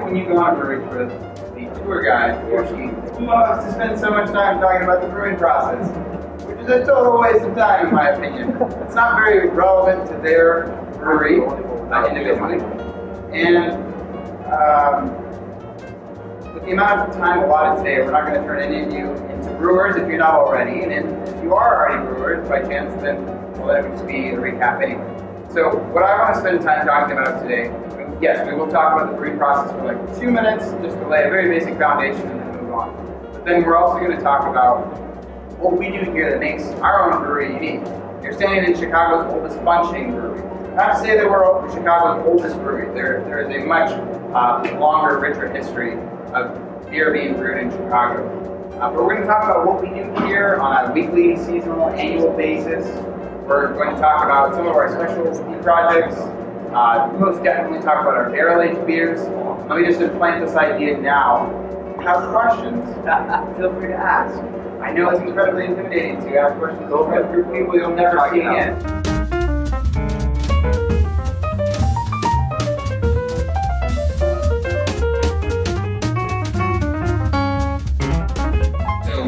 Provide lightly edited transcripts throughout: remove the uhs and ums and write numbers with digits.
When you go on a brewery with the tour guide, or she loves to spend so much time talking about the brewing process, which is a total waste of time in my opinion. It's not very relevant to their brewery individually. And with the amount of time allotted today, we're not going to turn any of you into brewers if you're not already. And if you are already brewers by chance, then well, that would just be a recap anyway. So what I want to spend time talking about today, yes, we will talk about the brewing process for like 2 minutes, just to lay a very basic foundation and then move on. But then we're also going to talk about what we do here that makes our own brewery unique. You're standing in Chicago's oldest bunching brewery. Not to say that we're Chicago's oldest brewery. There is a much longer, richer history of beer being brewed in Chicago. But we're going to talk about what we do here on a weekly, seasonal, annual basis. We're going to talk about some of our specialty projects. Most definitely talk about our barrel-aged beers. Let me just implant this idea now. If you have questions, feel free to ask. I know it's incredibly intimidating to ask questions over a group of people you'll never see again.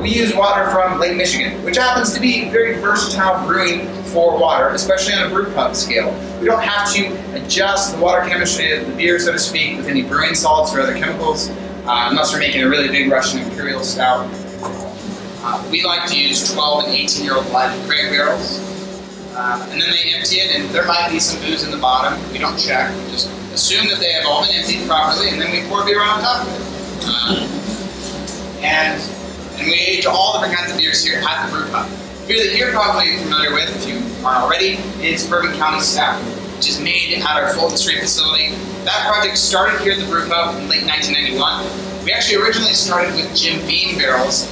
We use water from Lake Michigan, which happens to be very versatile brewing for water, especially on a brew pub scale. We don't have to adjust the water chemistry of the beer, so to speak, with any brewing salts or other chemicals, unless we're making a really big Russian Imperial Stout. We like to use 12 and 18-year-old live craig barrels, and then they empty it, and there might be some booze in the bottom. We don't check, we just assume that they have all been emptied properly, and then we pour beer on top of it. And we age all different kinds of beers here at the brew pub. The beer that you're probably familiar with, if you aren't already, is Bourbon County Stout, which is made at our Fulton Street facility. That project started here at the brew pub in late 1991. We actually originally started with Jim Beam barrels.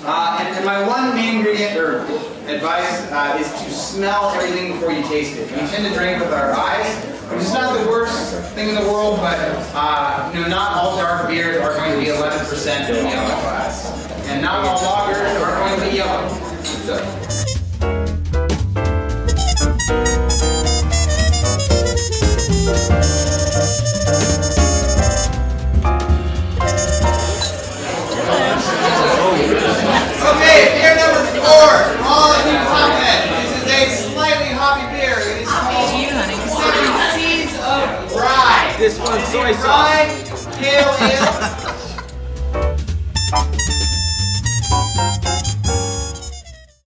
And my one main ingredient or advice is to smell everything before you taste it. We tend to drink with our eyes, which is not the worst thing in the world, but not all dark beers are going to be 11% in yellow glass, and not all lagers are going to be yellow. Okay, beer number 4, all of you comment. This is a slightly hoppy beer. It is called Seven Seas of Rye. This one's soy sauce.